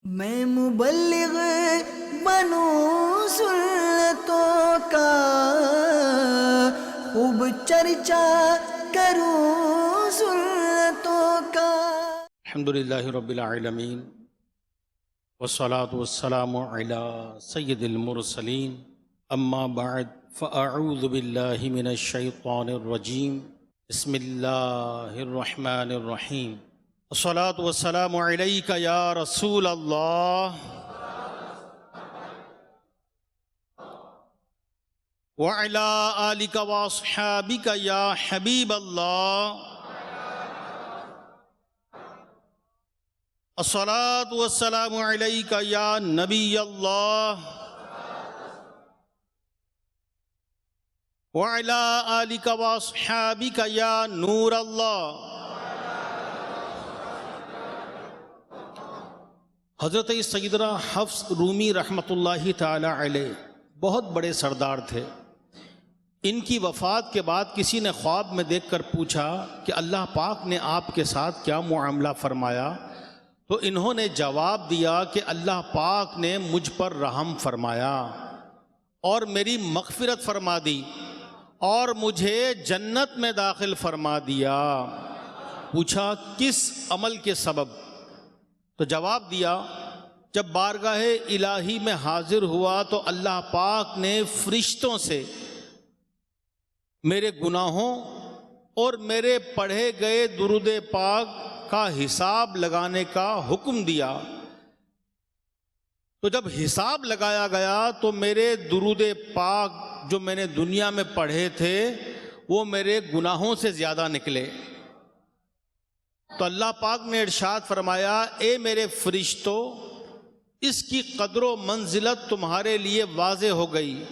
میں مبلغ بنوں سنتوں کا، خوب چرچا کروں سنتوں کا۔ الحمدللہ رب العالمین والصلاة والسلام علی سید المرسلین، اما بعد فاعوذ باللہ من الشیطان الرجیم، بسم اللہ الرحمن الرحیم۔ الصلاة والسلام علیک یا رسول اللہ وعلی آلک واصحابک یا حبیب اللہ۔ الصلاة والسلام علیک یا نبی اللہ وعلی آلک واصحابک یا نور اللہ۔ حضرت سیدنا حفص رومی رحمۃ اللہ تعالی علیہ بہت بڑے سردار تھے۔ ان کی وفات کے بعد کسی نے خواب میں دیکھ کر پوچھا کہ اللہ پاک نے آپ کے ساتھ کیا معاملہ فرمایا؟ تو انہوں نے جواب دیا کہ اللہ پاک نے مجھ پر رحم فرمایا اور میری مغفرت فرما دی اور مجھے جنت میں داخل فرما دیا۔ پوچھا کس عمل کے سبب؟ تو جواب دیا جب بارگاہ الہی میں حاضر ہوا تو اللہ پاک نے فرشتوں سے میرے گناہوں اور میرے پڑھے گئے درود پاک کا حساب لگانے کا حکم دیا۔ تو جب حساب لگایا گیا تو میرے درود پاک جو میں نے دنیا میں پڑھے تھے وہ میرے گناہوں سے زیادہ نکلے۔ تو اللہ پاک نے ارشاد فرمایا، اے میرے فرشتوں، اس کی قدر و منزلت تمہارے لیے واضح ہو گئی،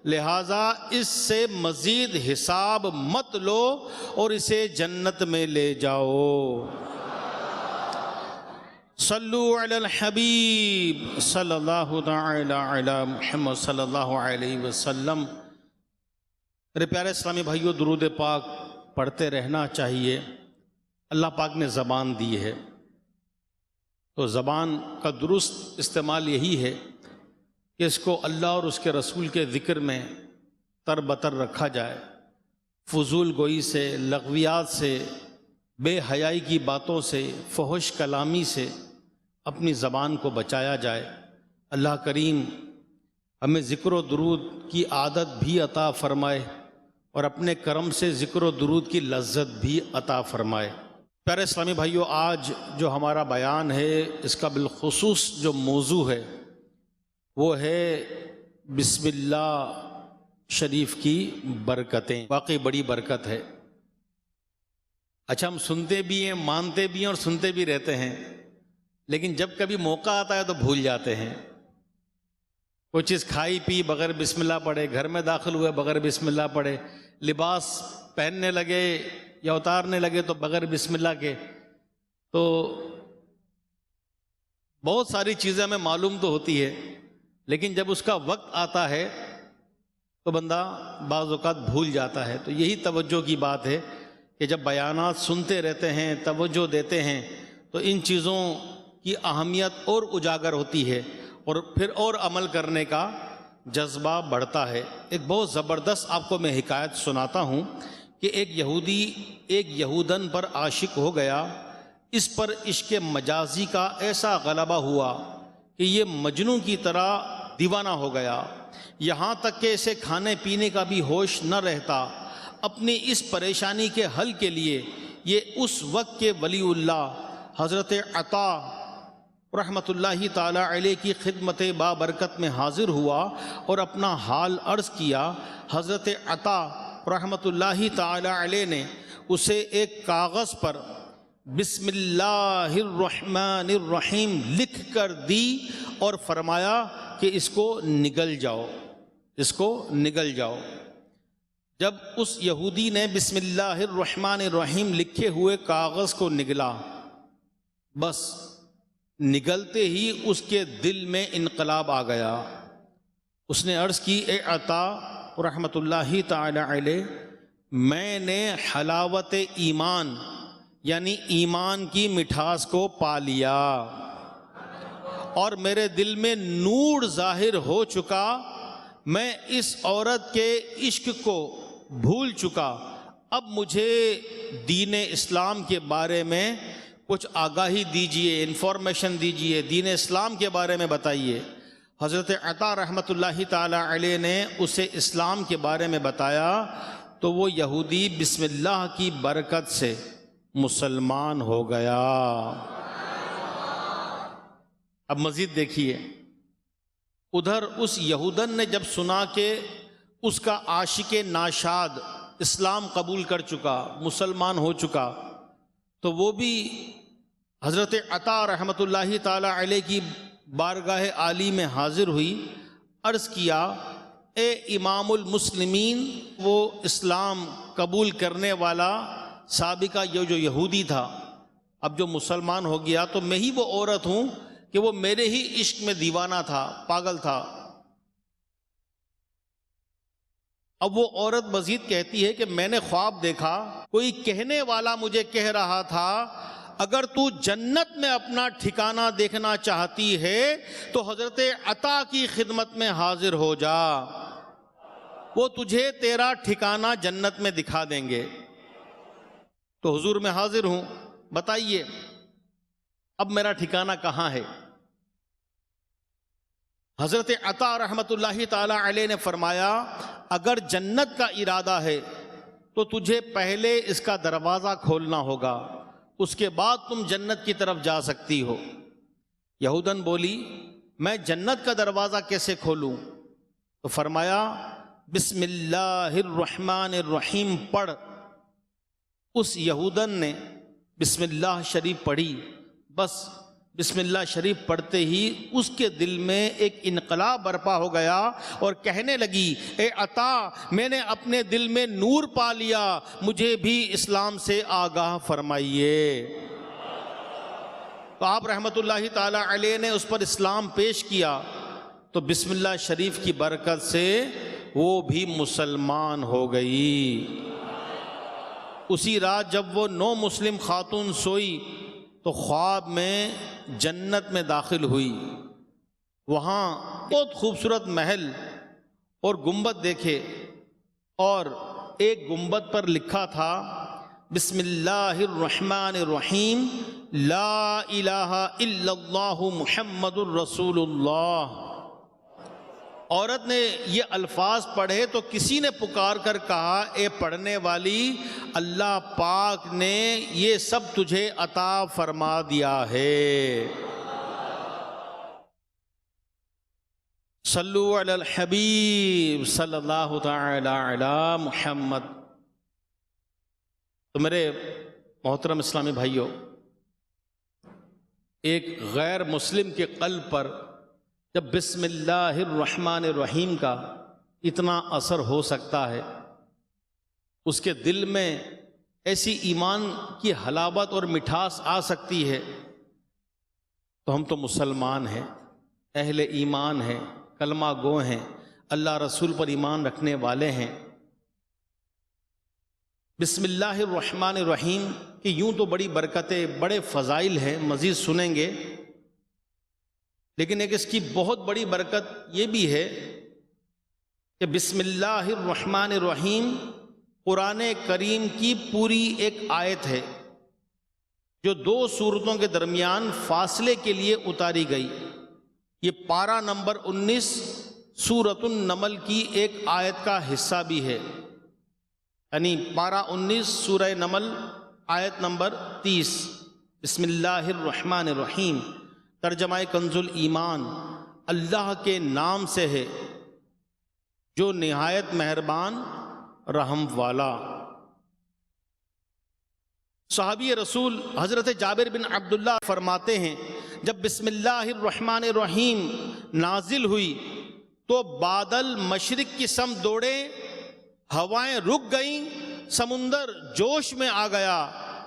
لہٰذا اس سے مزید حساب مت لو اور اسے جنت میں لے جاؤ۔ صلو علی الحبیب صلی اللہ تعالی علی محمد صلی اللہ علیہ وسلم۔ میرے پیارے اسلامی بھائیو، درود پاک پڑھتے رہنا چاہیے۔ اللہ پاک نے زبان دی ہے تو زبان کا درست استعمال یہی ہے کہ اس کو اللہ اور اس کے رسول کے ذکر میں تر بتر رکھا جائے، فضول گوئی سے، لغویات سے، بے حیائی کی باتوں سے، فحش کلامی سے اپنی زبان کو بچایا جائے۔ اللہ کریم ہمیں ذکر و درود کی عادت بھی عطا فرمائے اور اپنے کرم سے ذکر و درود کی لذت بھی عطا فرمائے۔ پیارے اسلامی بھائیو، آج جو ہمارا بیان ہے اس کا بالخصوص جو موضوع ہے وہ ہے بسم اللہ شریف کی برکتیں۔ واقعی بڑی برکت ہے۔ اچھا، ہم سنتے بھی ہیں، مانتے بھی ہیں اور سنتے بھی رہتے ہیں، لیکن جب کبھی موقع آتا ہے تو بھول جاتے ہیں۔ کوئی چیز کھائی پی بغیر بسم اللہ پڑھے، گھر میں داخل ہوئے بغیر بسم اللہ پڑھے، لباس پہننے لگے یا اتارنے لگے تو بغیر بسم اللہ کے۔ تو بہت ساری چیزیں ہمیں معلوم تو ہوتی ہے، لیکن جب اس کا وقت آتا ہے تو بندہ بعض اوقات بھول جاتا ہے۔ تو یہی توجہ کی بات ہے کہ جب بیانات سنتے رہتے ہیں، توجہ دیتے ہیں، تو ان چیزوں کی اہمیت اور اجاگر ہوتی ہے اور پھر اور عمل کرنے کا جذبہ بڑھتا ہے۔ ایک بہت زبردست آپ کو میں حکایت سناتا ہوں کہ ایک یہودی ایک یہودن پر عاشق ہو گیا۔ اس پر عشق مجازی کا ایسا غلبہ ہوا کہ یہ مجنوں کی طرح دیوانہ ہو گیا، یہاں تک کہ اسے کھانے پینے کا بھی ہوش نہ رہتا۔ اپنی اس پریشانی کے حل کے لیے یہ اس وقت کے ولی اللہ حضرت عطا رحمۃ اللہ تعالی علیہ کی خدمت بابرکت میں حاضر ہوا اور اپنا حال عرض کیا۔ حضرت عطا رحمۃ اللہ تعالی علیہ نے اسے ایک کاغذ پر بسم اللہ الرحمن الرحیم لکھ کر دی اور فرمایا کہ اس کو نگل جاؤ، اس کو نگل جاؤ۔ جب اس یہودی نے بسم اللہ الرحمن الرحیم لکھے ہوئے کاغذ کو نگلا، بس نگلتے ہی اس کے دل میں انقلاب آ گیا۔ اس نے عرض کی، اے عطا رحمۃ اللہ تعالی علیہ، میں نے حلاوت ایمان یعنی ایمان کی مٹھاس کو پا لیا اور میرے دل میں نور ظاہر ہو چکا، میں اس عورت کے عشق کو بھول چکا، اب مجھے دین اسلام کے بارے میں کچھ آگاہی دیجئے، انفارمیشن دیجئے، دین اسلام کے بارے میں بتائیے۔ حضرت عطا رحمۃ اللہ تعالی علیہ نے اسے اسلام کے بارے میں بتایا تو وہ یہودی بسم اللہ کی برکت سے مسلمان ہو گیا۔ اب مزید دیکھیے، ادھر اس یہودن نے جب سنا کہ اس کا عاشق ناشاد اسلام قبول کر چکا، مسلمان ہو چکا، تو وہ بھی حضرت عطا رحمۃ اللہ تعالی علیہ کی بارگاہ عالی میں حاضر ہوئی، عرض کیا اے امام المسلمین، وہ اسلام قبول کرنے والا سابقہ یہ جو یہودی تھا اب جو مسلمان ہو گیا، تو میں ہی وہ عورت ہوں کہ وہ میرے ہی عشق میں دیوانہ تھا، پاگل تھا۔ اب وہ عورت مزید کہتی ہے کہ میں نے خواب دیکھا، کوئی کہنے والا مجھے کہہ رہا تھا اگر تو جنت میں اپنا ٹھکانہ دیکھنا چاہتی ہے تو حضرت عطا کی خدمت میں حاضر ہو جا، وہ تجھے تیرا ٹھکانہ جنت میں دکھا دیں گے۔ تو حضور میں حاضر ہوں، بتائیے اب میرا ٹھکانہ کہاں ہے؟ حضرت عطا رحمۃ اللہ تعالی علیہ نے فرمایا اگر جنت کا ارادہ ہے تو تجھے پہلے اس کا دروازہ کھولنا ہوگا، اس کے بعد تم جنت کی طرف جا سکتی ہو۔ یہودن بولی میں جنت کا دروازہ کیسے کھولوں؟ تو فرمایا بسم اللہ الرحمن الرحیم پڑھ۔ اس یہودن نے بسم اللہ شریف پڑھی، بس بسم اللہ شریف پڑھتے ہی اس کے دل میں ایک انقلاب برپا ہو گیا اور کہنے لگی اے عطا، میں نے اپنے دل میں نور پا لیا، مجھے بھی اسلام سے آگاہ فرمائیے۔ تو آپ رحمت اللہ تعالی علیہ نے اس پر اسلام پیش کیا تو بسم اللہ شریف کی برکت سے وہ بھی مسلمان ہو گئی۔ اسی رات جب وہ نو مسلم خاتون سوئی تو خواب میں جنت میں داخل ہوئی، وہاں بہت خوبصورت محل اور گنبد دیکھے، اور ایک گنبد پر لکھا تھا بسم اللہ الرحمن الرحیم لا الہ الا اللہ محمد الرسول اللہ۔ عورت نے یہ الفاظ پڑھے تو کسی نے پکار کر کہا اے پڑھنے والی، اللہ پاک نے یہ سب تجھے عطا فرما دیا ہے۔ صلو علی الحبیب صلی اللہ تعالی علی محمد۔ تو میرے محترم اسلامی بھائیوں، ایک غیر مسلم کے قلب پر جب بسم اللہ الرحمن الرحیم کا اتنا اثر ہو سکتا ہے، اس کے دل میں ایسی ایمان کی حلاوت اور مٹھاس آ سکتی ہے، تو ہم تو مسلمان ہیں، اہل ایمان ہیں، کلمہ گو ہیں، اللہ رسول پر ایمان رکھنے والے ہیں۔ بسم اللہ الرحمن الرحیم کہ یوں تو بڑی برکتیں، بڑے فضائل ہیں، مزید سنیں گے، لیکن ایک اس کی بہت بڑی برکت یہ بھی ہے کہ بسم اللہ الرحمن الرحیم قرآن کریم کی پوری ایک آیت ہے جو 2 سورتوں کے درمیان فاصلے کے لیے اتاری گئی۔ یہ پارہ نمبر 19 سورۃ النمل کی ایک آیت کا حصہ بھی ہے، یعنی پارہ 19 سورہ نمل آیت نمبر 30۔ بسم اللہ الرحمن الرحیم، ترجمہ کنز الایمان، اللہ کے نام سے ہے جو نہایت مہربان رحم والا۔ صحابی رسول حضرت جابر بن عبداللہ فرماتے ہیں جب بسم اللہ الرحمن الرحیم نازل ہوئی تو بادل مشرق کی سمت دوڑے، ہوائیں رک گئیں، سمندر جوش میں آ گیا،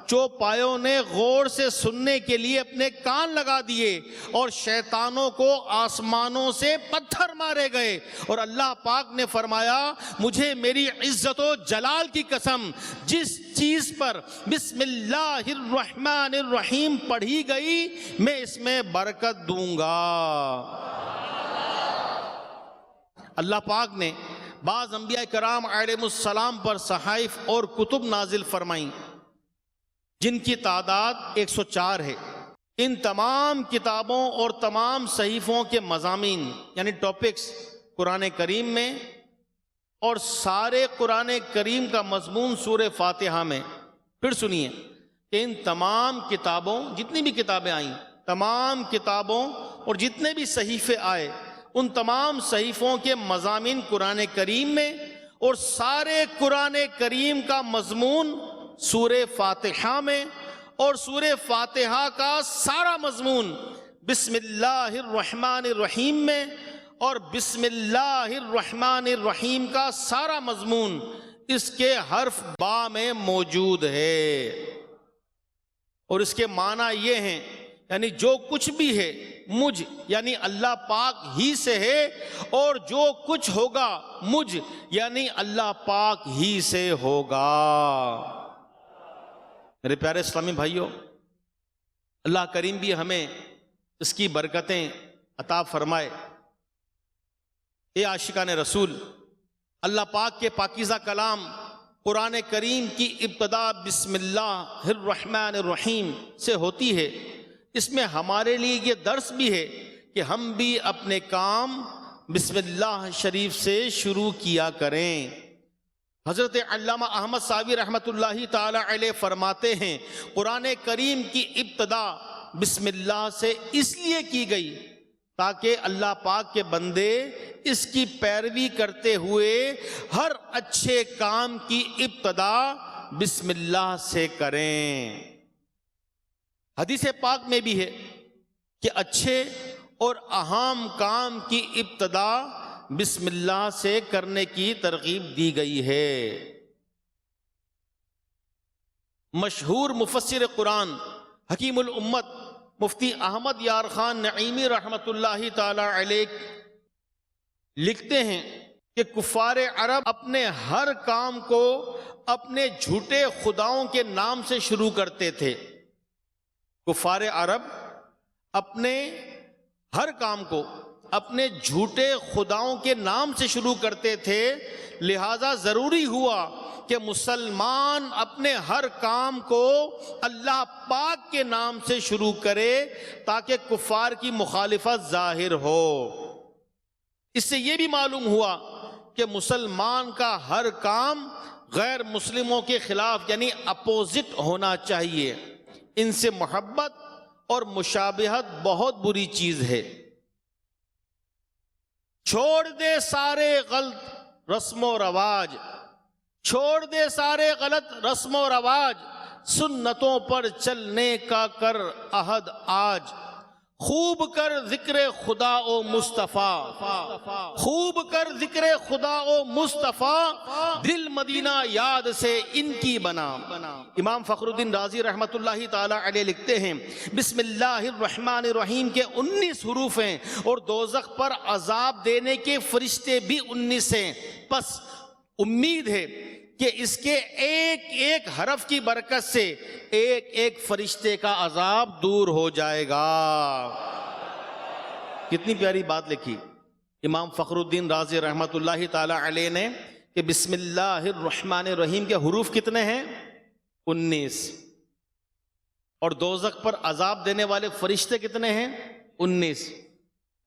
چوپایوں نے غور سے سننے کے لیے اپنے کان لگا دیے اور شیطانوں کو آسمانوں سے پتھر مارے گئے، اور اللہ پاک نے فرمایا مجھے میری عزت و جلال کی قسم، جس چیز پر بسم اللہ الرحمن الرحیم پڑھی گئی میں اس میں برکت دوں گا۔ اللہ پاک نے بعض انبیاء کرام علیہم السلام پر صحائف اور کتب نازل فرمائیں جن کی تعداد 104 ہے۔ ان تمام کتابوں اور تمام صحیفوں کے مضامین یعنی ٹاپکس قرآن کریم میں، اور سارے قرآن کریم کا مضمون سورہ فاتحہ میں۔ پھر سنیے کہ ان تمام کتابوں، جتنی بھی کتابیں آئیں، تمام کتابوں اور جتنے بھی صحیفے آئے، ان تمام صحیفوں کے مضامین قرآن کریم میں، اور سارے قرآن کریم کا مضمون سورہ فاتحہ میں، اور سورہ فاتحہ کا سارا مضمون بسم اللہ الرحمن الرحیم میں، اور بسم اللہ الرحمن الرحیم کا سارا مضمون اس کے حرف با میں موجود ہے۔ اور اس کے معنی یہ ہیں، یعنی جو کچھ بھی ہے مجھ یعنی اللہ پاک ہی سے ہے، اور جو کچھ ہوگا مجھ یعنی اللہ پاک ہی سے ہوگا۔ میرے پیارے اسلامی بھائیوں، اللہ کریم بھی ہمیں اس کی برکتیں عطا فرمائے۔ اے عاشقان رسول، اللہ پاک کے پاکیزہ کلام قرآن کریم کی ابتدا بسم اللہ الرحمن الرحیم سے ہوتی ہے۔ اس میں ہمارے لیے یہ درس بھی ہے کہ ہم بھی اپنے کام بسم اللہ شریف سے شروع کیا کریں۔ حضرت علامہ احمد ساوی رحمۃ اللہ تعالی علیہ فرماتے ہیں قرآن کریم کی ابتدا بسم اللہ سے اس لیے کی گئی تاکہ اللہ پاک کے بندے اس کی پیروی کرتے ہوئے ہر اچھے کام کی ابتدا بسم اللہ سے کریں۔ حدیث پاک میں بھی ہے کہ اچھے اور اہم کام کی ابتدا بسم اللہ سے کرنے کی ترغیب دی گئی ہے۔ مشہور مفسر قرآن حکیم الامت مفتی احمد یار خان نعیمی رحمۃ اللہ تعالی علیہ لکھتے ہیں کہ کفار عرب اپنے ہر کام کو اپنے جھوٹے خداؤں کے نام سے شروع کرتے تھے۔ کفار عرب اپنے ہر کام کو اپنے جھوٹے خداؤں کے نام سے شروع کرتے تھے، لہذا ضروری ہوا کہ مسلمان اپنے ہر کام کو اللہ پاک کے نام سے شروع کرے تاکہ کفار کی مخالفت ظاہر ہو۔ اس سے یہ بھی معلوم ہوا کہ مسلمان کا ہر کام غیر مسلموں کے خلاف یعنی اپوزٹ ہونا چاہیے۔ ان سے محبت اور مشابہت بہت بری چیز ہے۔ چھوڑ دے سارے غلط رسم و رواج، چھوڑ دے سارے غلط رسم و رواج، سنتوں پر چلنے کا کر عہد آج۔ خوب کر ذکر خدا و مصطفیٰ، خوب کر ذکر خدا و مصطفیٰ، دل مدینہ یاد سے ان کی بنا۔ امام فخر الدین رازی رحمۃ اللہ تعالی علیہ لکھتے ہیں بسم اللہ الرحمن الرحیم کے 19 حروف ہیں اور دوزخ پر عذاب دینے کے فرشتے بھی 19 ہیں، پس امید ہے کہ اس کے ایک ایک حرف کی برکت سے ایک ایک فرشتے کا عذاب دور ہو جائے گا۔ کتنی پیاری بات لکھی امام فخر الدین رازی رحمۃ اللہ تعالی علیہ نے کہ بسم اللہ الرحمن الرحیم کے حروف کتنے ہیں؟ 19، اور دوزخ پر عذاب دینے والے فرشتے کتنے ہیں؟ 19۔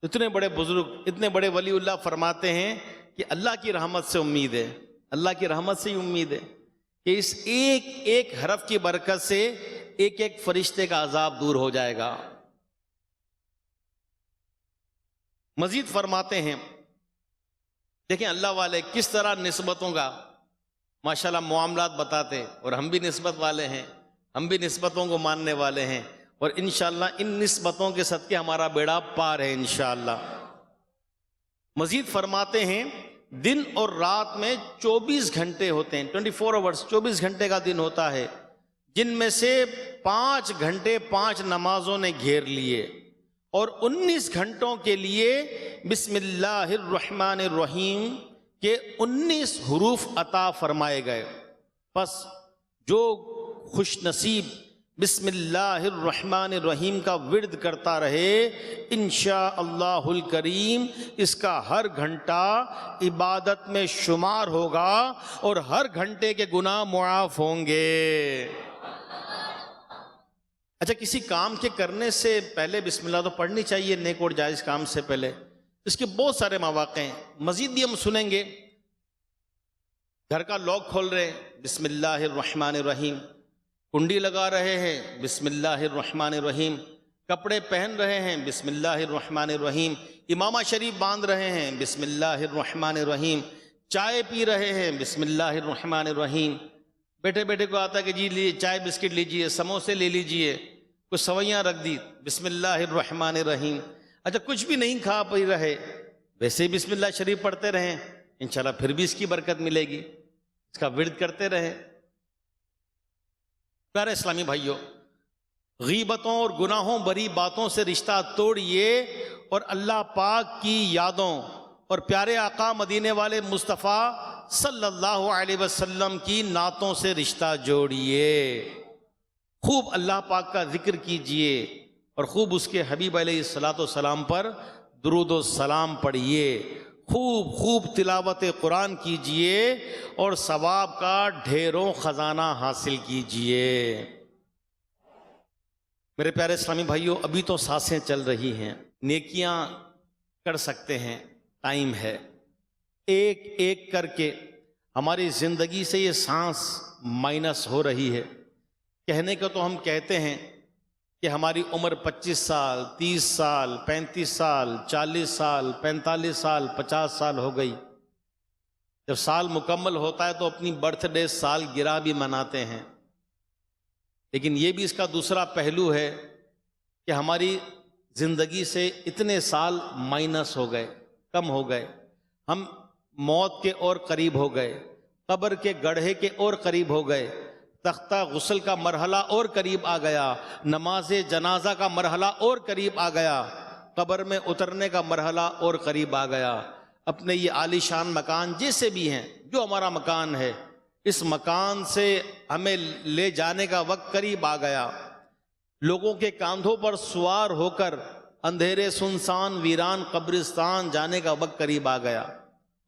اتنے بڑے بزرگ، اتنے بڑے ولی اللہ فرماتے ہیں کہ اللہ کی رحمت سے امید ہے، اللہ کی رحمت سے ہی امید ہے کہ اس ایک ایک حرف کی برکت سے ایک ایک فرشتے کا عذاب دور ہو جائے گا۔ مزید فرماتے ہیں، دیکھیں اللہ والے کس طرح نسبتوں کا ماشاءاللہ معاملات بتاتے، اور ہم بھی نسبت والے ہیں، ہم بھی نسبتوں کو ماننے والے ہیں، اور انشاءاللہ ان نسبتوں کے صدقے ہمارا بیڑا پار ہے انشاءاللہ۔ مزید فرماتے ہیں دن اور رات میں 24 گھنٹے ہوتے ہیں، 24 آورز، 24 گھنٹے کا دن ہوتا ہے، جن میں سے 5 گھنٹے 5 نمازوں نے گھیر لیے اور 19 گھنٹوں کے لیے بسم اللہ الرحمن الرحیم کے 19 حروف عطا فرمائے گئے. پس جو خوش نصیب بسم اللہ الرحمن الرحیم کا ورد کرتا رہے، انشاءاللہ الکریم اس کا ہر گھنٹہ عبادت میں شمار ہوگا اور ہر گھنٹے کے گناہ معاف ہوں گے. اچھا، کسی کام کے کرنے سے پہلے بسم اللہ تو پڑھنی چاہیے، نیک اور جائز کام سے پہلے. اس کے بہت سارے مواقع ہیں، مزید بھی ہم سنیں گے. گھر کا لاک کھول رہے ہیں، بسم اللہ الرحمن الرحیم. کنڈی لگا رہے ہیں، بسم اللہ الرحمن الرحیم. کپڑے پہن رہے ہیں، بسم اللہ الرحمن الرحیم. امامہ شریف باندھ رہے ہیں، بسم اللہ الرحمن الرحیم. چائے پی رہے ہیں، بسم اللہ الرحمن الرحیم. بیٹھے بیٹھے کو آتا ہے کہ جی لیجیے چائے بسکٹ لیجیے، سموسے لے لیجیے، کچھ سوئیاں رکھ دی، بسم اللہ الرحمن الرحیم. اچھا، کچھ بھی نہیں کھا پی رہے، ویسے ہی بسم اللہ شریف پڑھتے رہیں، انشاءاللہ پھر بھی اس کی برکت ملے گی. اس کا ورد کرتے رہیں. پیارے اسلامی بھائیوں، غیبتوں اور گناہوں بری باتوں سے رشتہ توڑیے اور اللہ پاک کی یادوں اور پیارے آقا مدینے والے مصطفیٰ صلی اللہ علیہ وسلم کی نعتوں سے رشتہ جوڑیے. خوب اللہ پاک کا ذکر کیجئے اور خوب اس کے حبیب علیہ السلام پر درود و سلام پڑھیے. خوب خوب تلاوت قرآن کیجئے اور ثواب کا ڈھیروں خزانہ حاصل کیجئے. میرے پیارے اسلامی بھائیوں، ابھی تو سانسیں چل رہی ہیں، نیکیاں کر سکتے ہیں، ٹائم ہے. ایک ایک کر کے ہماری زندگی سے یہ سانس مائنس ہو رہی ہے. کہنے کو تو ہم کہتے ہیں کہ ہماری عمر 25 سال 30 سال 35 سال 40 سال 45 سال 50 سال ہو گئی. جب سال مکمل ہوتا ہے تو اپنی برتھ ڈے سال گرہ بھی مناتے ہیں، لیکن یہ بھی اس کا دوسرا پہلو ہے کہ ہماری زندگی سے اتنے سال مائنس ہو گئے، کم ہو گئے. ہم موت کے اور قریب ہو گئے، قبر کے گڑھے کے اور قریب ہو گئے، تختہ غسل کا مرحلہ اور قریب آ گیا، نماز جنازہ کا مرحلہ اور قریب آ گیا، قبر میں اترنے کا مرحلہ اور قریب آ گیا. اپنے یہ عالی شان مکان جیسے بھی ہیں، جو ہمارا مکان ہے، اس مکان سے ہمیں لے جانے کا وقت قریب آ گیا. لوگوں کے کاندھوں پر سوار ہو کر اندھیرے سنسان ویران قبرستان جانے کا وقت قریب آ گیا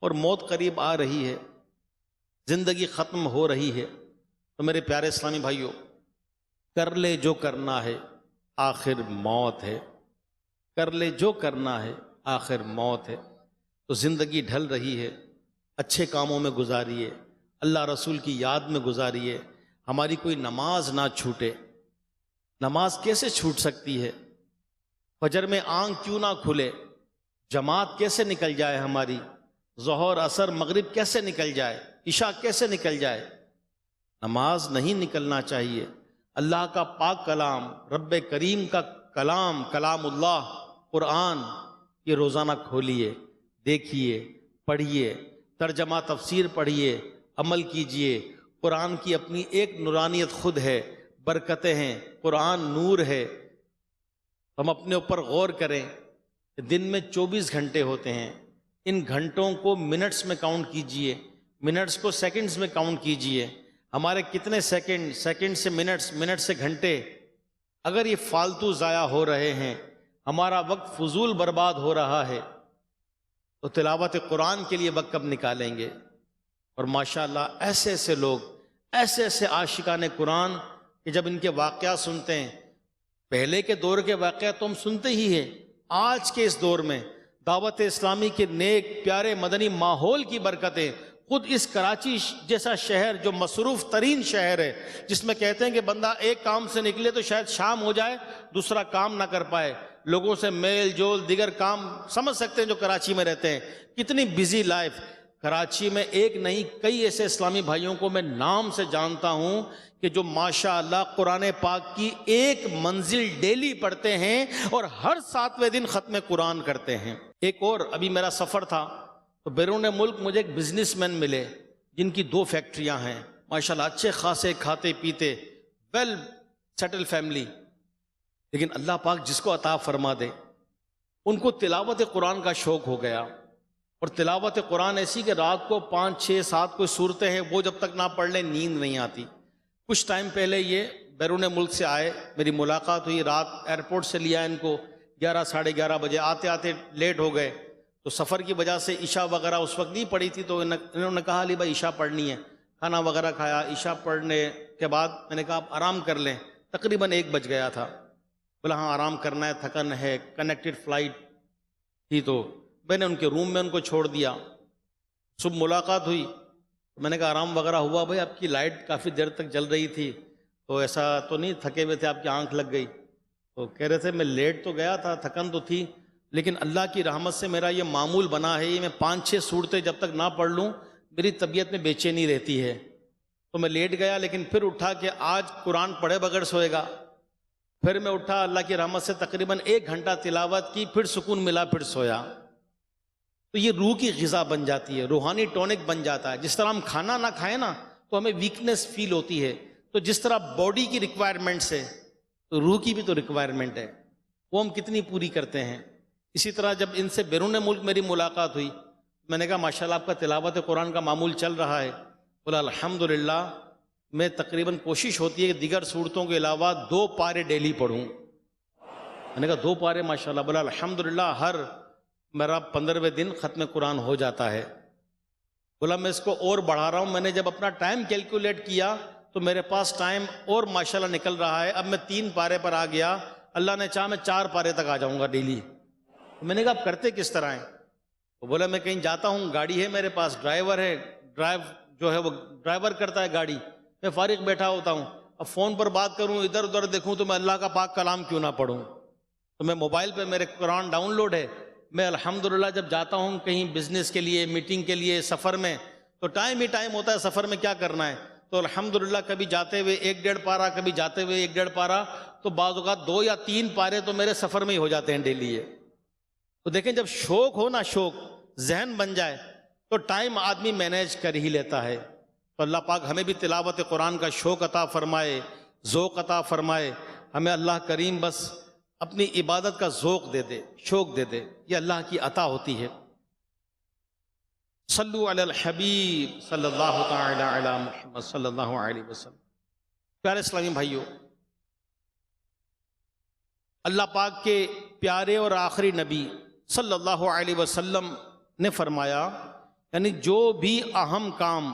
اور موت قریب آ رہی ہے، زندگی ختم ہو رہی ہے. تو میرے پیارے اسلامی بھائیوں، کر لے جو کرنا ہے آخر موت ہے، کر لے جو کرنا ہے آخر موت ہے. تو زندگی ڈھل رہی ہے، اچھے کاموں میں گزاریے، اللہ رسول کی یاد میں گزاریے. ہماری کوئی نماز نہ چھوٹے. نماز کیسے چھوٹ سکتی ہے؟ فجر میں آنکھ کیوں نہ کھلے؟ جماعت کیسے نکل جائے ہماری؟ ظہر عصر مغرب کیسے نکل جائے؟ عشاء کیسے نکل جائے؟ نماز نہیں نکلنا چاہیے. اللہ کا پاک کلام، رب کریم کا کلام، کلام اللہ قرآن، یہ روزانہ کھولیے، دیکھیے، پڑھیے، ترجمہ تفسیر پڑھیے، عمل کیجئے. قرآن کی اپنی ایک نورانیت خود ہے، برکتیں ہیں، قرآن نور ہے. ہم اپنے اوپر غور کریں کہ دن میں 24 گھنٹے ہوتے ہیں. ان گھنٹوں کو منٹس میں کاؤنٹ کیجئے، منٹس کو سیکنڈز میں کاؤنٹ کیجئے. ہمارے کتنے سیکنڈ، سیکنڈ سے منٹس، منٹ سے گھنٹے اگر یہ فالتو ضائع ہو رہے ہیں، ہمارا وقت فضول برباد ہو رہا ہے، تو تلاوت قرآن کے لیے وقت کب نکالیں گے؟ اور ماشاءاللہ ایسے ایسے لوگ، ایسے ایسے عاشقان قرآن کہ جب ان کے واقعات سنتے ہیں، پہلے کے دور کے واقعات تو ہم سنتے ہی ہیں، آج کے اس دور میں دعوت اسلامی کے نیک پیارے مدنی ماحول کی برکتیں، خود اس کراچی جیسا شہر جو مصروف ترین شہر ہے، جس میں کہتے ہیں کہ بندہ ایک کام سے نکلے تو شاید شام ہو جائے، دوسرا کام نہ کر پائے، لوگوں سے میل جول دیگر کام سمجھ سکتے ہیں جو کراچی میں رہتے ہیں، کتنی بزی لائف. کراچی میں ایک نہیں کئی ایسے اسلامی بھائیوں کو میں نام سے جانتا ہوں کہ جو ماشاءاللہ قرآن پاک کی ایک منزل ڈیلی پڑھتے ہیں اور ہر 7ویں دن ختم قرآن کرتے ہیں. ایک اور ابھی میرا سفر تھا تو بیرون ملک مجھے ایک بزنس مین ملے جن کی 2 فیکٹریاں ہیں، ماشاءاللہ اچھے خاصے کھاتے پیتے ویل سیٹل فیملی، لیکن اللہ پاک جس کو عطا فرما دے ان کو تلاوت قرآن کا شوق ہو گیا، اور تلاوت قرآن ایسی کہ رات کو 5 6 7 کوئی صورتیں ہیں وہ جب تک نہ پڑھ لیں نیند نہیں آتی۔ کچھ ٹائم پہلے یہ بیرون ملک سے آئے، میری ملاقات ہوئی، رات ایئرپورٹ سے لیا ان کو 11 ساڑھے 11 بجے، آتے آتے لیٹ ہو گئے، تو سفر کی وجہ سے عشاء وغیرہ اس وقت نہیں پڑھی تھی، تو انہوں نے کہا علی بھائی عشاء پڑھنی ہے، کھانا وغیرہ کھایا، عشاء پڑھنے کے بعد میں نے کہا آپ آرام کر لیں، تقریباً 1 بج گیا تھا، بولا ہاں آرام کرنا ہے، تھکن ہے، کنیکٹڈ فلائٹ تھی، تو میں نے ان کے روم میں ان کو چھوڑ دیا۔ صبح ملاقات ہوئی، میں نے کہا آرام وغیرہ ہوا؟ بھائی آپ کی لائٹ کافی دیر تک جل رہی تھی، تو ایسا تو نہیں تھکے ہوئے تھے، آپ کی آنکھ لگ گئی؟ تو کہہ رہے تھے میں لیٹ تو گیا تھا، تھکن تو تھی، لیکن اللہ کی رحمت سے میرا یہ معمول بنا ہے، یہ میں 5 6 صورتیں جب تک نہ پڑھ لوں میری طبیعت میں بے چینی رہتی ہے۔ تو میں لیٹ گیا، لیکن پھر اٹھا کہ آج قرآن پڑھے بغیر سوئے گا، پھر میں اٹھا، اللہ کی رحمت سے تقریباً 1 گھنٹہ تلاوت کی، پھر سکون ملا، پھر سویا۔ تو یہ روح کی غذا بن جاتی ہے، روحانی ٹونک بن جاتا ہے۔ جس طرح ہم کھانا نہ کھائیں نا تو ہمیں ویکنس فیل ہوتی ہے، تو جس طرح باڈی کی ریکوائرمنٹس ہے تو روح کی بھی تو ریکوائرمنٹ ہے، وہ ہم کتنی پوری کرتے ہیں۔ اسی طرح جب ان سے بیرون ملک میری ملاقات ہوئی، میں نے کہا ماشاءاللہ آپ کا تلاوت قرآن کا معمول چل رہا ہے؟ بولا الحمدللہ میں تقریباً کوشش ہوتی ہے کہ دیگر صورتوں کے علاوہ 2 پارے ڈیلی پڑھوں۔ میں نے کہا 2 پارے ماشاءاللہ؟ بولا الحمدللہ ہر میرا 15ویں دن ختم قرآن ہو جاتا ہے۔ بولا میں اس کو اور بڑھا رہا ہوں، میں نے جب اپنا ٹائم کیلکولیٹ کیا تو میرے پاس ٹائم اور ماشاءاللہ نکل رہا ہے، اب میں 3 پارے پر آ گیا، اللہ نے چاہا میں 4 پارے تک آ جاؤں گا ڈیلی۔ میں نے کہا آپ کرتے کس طرح ہیں؟ وہ بولا میں کہیں جاتا ہوں، گاڑی ہے میرے پاس، ڈرائیور ہے، ڈرائیو جو ہے وہ ڈرائیور کرتا ہے گاڑی، میں فارغ بیٹھا ہوتا ہوں، اب فون پر بات کروں، ادھر ادھر دیکھوں تو میں اللہ کا پاک کلام کیوں نہ پڑھوں؟ تو میں موبائل پہ میرے قرآن ڈاؤن لوڈ ہے، میں الحمدللہ جب جاتا ہوں کہیں بزنس کے لیے، میٹنگ کے لیے، سفر میں، تو ٹائم ہی ٹائم ہوتا ہے سفر میں کیا کرنا ہے، تو الحمدللہ کبھی جاتے ہوئے 1 1.5 پارہ، کبھی جاتے ہوئے 1 1.5 پارہ، تو بعض اوقات 2 یا 3 پارے تو میرے سفر میں ہی ہو جاتے ہیں ڈیلی۔ ہے تو دیکھیں جب شوق ہو نا، شوق ذہن بن جائے تو ٹائم آدمی مینیج کر ہی لیتا ہے۔ تو اللہ پاک ہمیں بھی تلاوت قرآن کا شوق عطا فرمائے، ذوق عطا فرمائے، ہمیں اللہ کریم بس اپنی عبادت کا ذوق دے دے، شوق دے دے، یہ اللہ کی عطا ہوتی ہے۔ صلو علی الحبیب صلی اللہ تعالی علی محمد صلی اللہ علیہ وسلم۔ پیارے اسلامی بھائیوں، اللہ پاک کے پیارے اور آخری نبی صلی اللہ علیہ وسلم نے فرمایا، یعنی جو بھی اہم کام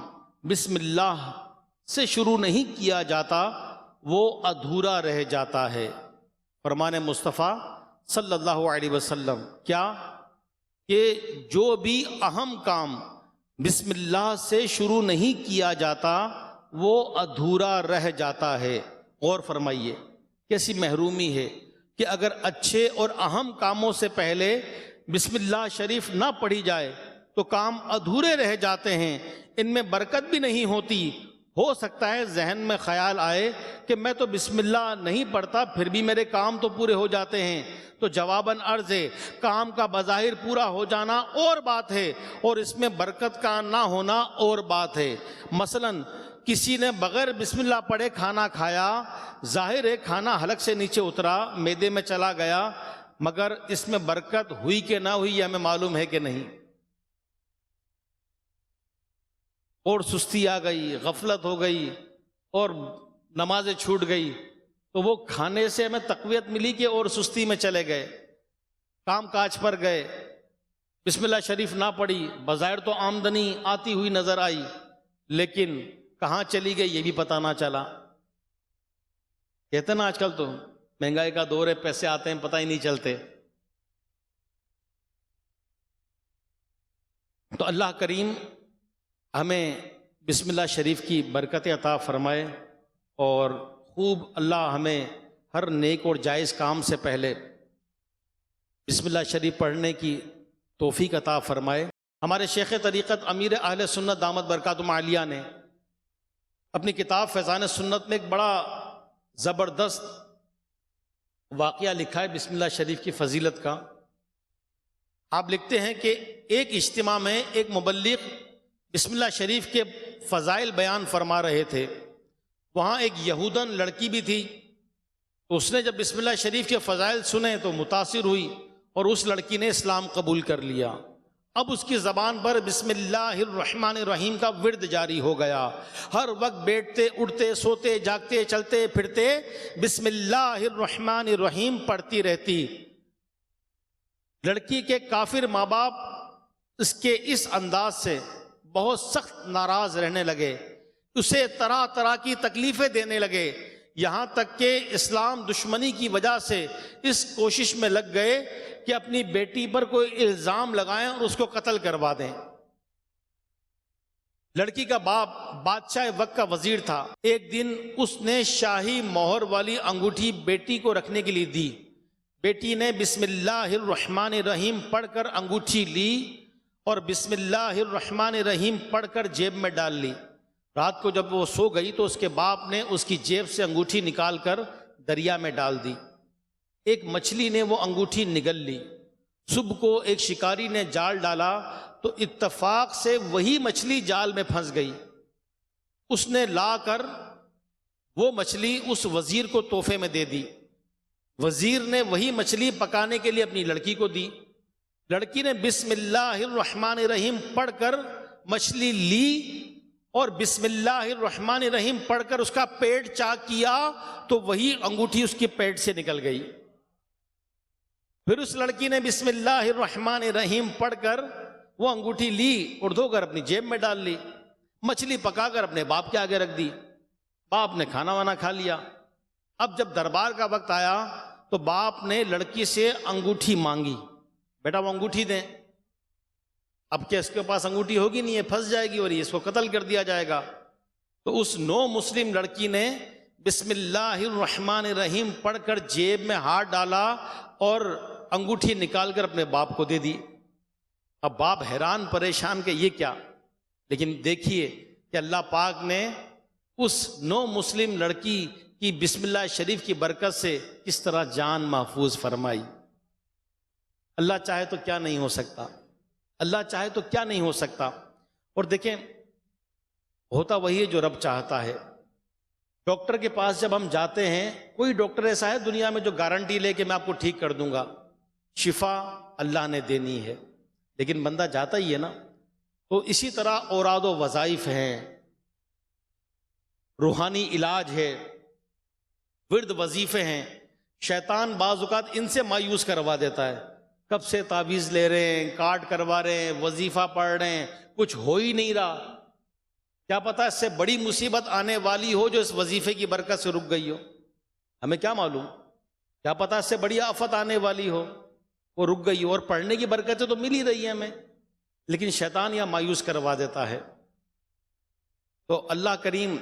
بسم اللہ سے شروع نہیں کیا جاتا وہ ادھورا رہ جاتا ہے۔ فرمان مصطفیٰ صلی اللہ علیہ وسلم کیا کہ جو بھی اہم کام بسم اللہ سے شروع نہیں کیا جاتا وہ ادھورا رہ جاتا ہے۔ غور فرمائیے کیسی محرومی ہے کہ اگر اچھے اور اہم کاموں سے پہلے بسم اللہ شریف نہ پڑھی جائے تو کام ادھورے رہ جاتے ہیں، ان میں برکت بھی نہیں ہوتی۔ ہو سکتا ہے ذہن میں خیال آئے کہ میں تو بسم اللہ نہیں پڑھتا پھر بھی میرے کام تو پورے ہو جاتے ہیں، تو جواباً عرض ہے کام کا بظاہر پورا ہو جانا اور بات ہے اور اس میں برکت کا نہ ہونا اور بات ہے۔ مثلاً کسی نے بغیر بسم اللہ پڑھے کھانا کھایا، ظاہر ہے کھانا حلق سے نیچے اترا، معدے میں چلا گیا، مگر اس میں برکت ہوئی کہ نہ ہوئی یہ ہمیں معلوم ہے کہ نہیں؟ اور سستی آ گئی، غفلت ہو گئی اور نمازیں چھوٹ گئی، تو وہ کھانے سے ہمیں تقویت ملی کہ اور سستی میں چلے گئے، کام کاج پر گئے، بسم اللہ شریف نہ پڑھی، بظاہر تو آمدنی آتی ہوئی نظر آئی لیکن کہاں چلی گئی یہ بھی پتہ نہ چلا۔ کہتے ہیں نا آج کل تو مہنگائی کا دور ہے، پیسے آتے ہیں پتہ ہی نہیں چلتے۔ تو اللہ کریم ہمیں بسم اللہ شریف کی برکت عطا فرمائے اور خوب اللہ ہمیں ہر نیک اور جائز کام سے پہلے بسم اللہ شریف پڑھنے کی توفیق عطا فرمائے۔ ہمارے شیخ طریقت امیر اہل سنت دامت برکاتہم عالیہ نے اپنی کتاب فیضان سنت میں ایک بڑا زبردست واقعہ لکھا ہے بسم اللہ شریف کی فضیلت کا۔ آپ لکھتے ہیں کہ ایک اجتماع میں ایک مبلغ بسم اللہ شریف کے فضائل بیان فرما رہے تھے، وہاں ایک یہودن لڑکی بھی تھی، تو اس نے جب بسم اللہ شریف کے فضائل سنے تو متاثر ہوئی اور اس لڑکی نے اسلام قبول کر لیا۔ اب اس کی زبان پر بسم اللہ الرحمن الرحیم کا ورد جاری ہو گیا، ہر وقت بیٹھتے اٹھتے سوتے جاگتے چلتے پھرتے بسم اللہ الرحمن الرحیم پڑھتی رہتی۔ لڑکی کے کافر ماں باپ اس کے اس انداز سے بہت سخت ناراض رہنے لگے، اسے طرح طرح کی تکلیفیں دینے لگے، یہاں تک کہ اسلام دشمنی کی وجہ سے اس کوشش میں لگ گئے کہ اپنی بیٹی پر کوئی الزام لگائیں اور اس کو قتل کروا دیں۔ لڑکی کا باپ بادشاہ وقت کا وزیر تھا، ایک دن اس نے شاہی مہر والی انگوٹھی بیٹی کو رکھنے کے لیے دی۔ بیٹی نے بسم اللہ الرحمن الرحیم پڑھ کر انگوٹھی لی اور بسم اللہ الرحمن الرحیم پڑھ کر جیب میں ڈال لی۔ رات کو جب وہ سو گئی تو اس کے باپ نے اس کی جیب سے انگوٹھی نکال کر دریا میں ڈال دی۔ ایک مچھلی نے وہ انگوٹھی نگل لی۔ صبح کو ایک شکاری نے جال ڈالا تو اتفاق سے وہی مچھلی جال میں پھنس گئی۔ اس نے لا کر وہ مچھلی اس وزیر کو تحفے میں دے دی۔ وزیر نے وہی مچھلی پکانے کے لیے اپنی لڑکی کو دی۔ لڑکی نے بسم اللہ الرحمن الرحیم پڑھ کر مچھلی لی اور بسم اللہ الرحمن الرحیم پڑھ کر اس کا پیٹ چاک کیا تو وہی انگوٹھی اس کے پیٹ سے نکل گئی۔ پھر اس لڑکی نے بسم اللہ الرحمن الرحیم پڑھ کر وہ انگوٹھی لی اور دھو کر اپنی جیب میں ڈال لی، مچھلی پکا کر اپنے باپ کے آگے رکھ دی۔ باپ نے کھانا وانا کھا لیا۔ اب جب دربار کا وقت آیا تو باپ نے لڑکی سے انگوٹھی مانگی، بیٹا وہ انگوٹھی دیں۔ اب کیا اس کے پاس انگوٹھی ہوگی نہیں ہے، پھنس جائے گی اور اس کو قتل کر دیا جائے گا۔ تو اس نو مسلم لڑکی نے بسم اللہ الرحمن الرحیم پڑھ کر جیب میں ہاتھ ڈالا اور انگوٹھی نکال کر اپنے باپ کو دے دی۔ اب باپ حیران پریشان کہ یہ کیا، لیکن دیکھیے کہ اللہ پاک نے اس نو مسلم لڑکی کی بسم اللہ شریف کی برکت سے کس طرح جان محفوظ فرمائی۔ اللہ چاہے تو کیا نہیں ہو سکتا، اللہ چاہے تو کیا نہیں ہو سکتا۔ اور دیکھیں ہوتا وہی ہے جو رب چاہتا ہے۔ ڈاکٹر کے پاس جب ہم جاتے ہیں، کوئی ڈاکٹر ایسا ہے دنیا میں جو گارنٹی لے کہ میں آپ کو ٹھیک کر دوں گا، شفا اللہ نے دینی ہے، لیکن بندہ جاتا ہی ہے نا۔ تو اسی طرح اوراد و وظائف ہیں، روحانی علاج ہے، ورد وظیفے ہیں۔ شیطان بعض اوقات ان سے مایوس کروا دیتا ہے، کب سے تعویذ لے رہے ہیں، کارڈ کروا رہے ہیں، وظیفہ پڑھ رہے ہیں، کچھ ہو ہی نہیں رہا، کیا پتہ اس سے بڑی مصیبت آنے والی ہو جو اس وظیفے کی برکت سے رک گئی ہو، ہمیں کیا معلوم، کیا پتہ اس سے بڑی آفت آنے والی ہو وہ رک گئی ہو، اور پڑھنے کی برکتیں تو مل ہی رہی ہیں ہمیں، لیکن شیطان یہاں مایوس کروا دیتا ہے۔ تو اللہ کریم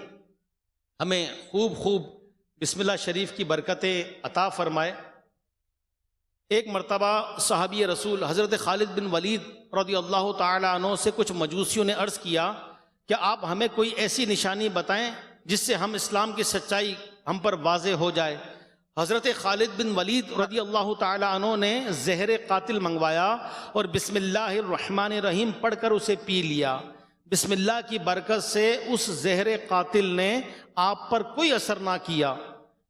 ہمیں خوب بسم اللہ شریف کی برکتیں عطا فرمائے۔ ایک مرتبہ صحابی رسول حضرت خالد بن ولید رضی اللہ تعالی عنہ سے کچھ مجوسیوں نے عرض کیا کہ آپ ہمیں کوئی ایسی نشانی بتائیں جس سے ہم اسلام کی سچائی ہم پر واضح ہو جائے۔ حضرت خالد بن ولید رضی اللہ تعالی عنہ نے زہر قاتل منگوایا اور بسم اللہ الرحمن الرحیم پڑھ کر اسے پی لیا۔ بسم اللہ کی برکت سے اس زہر قاتل نے آپ پر کوئی اثر نہ کیا۔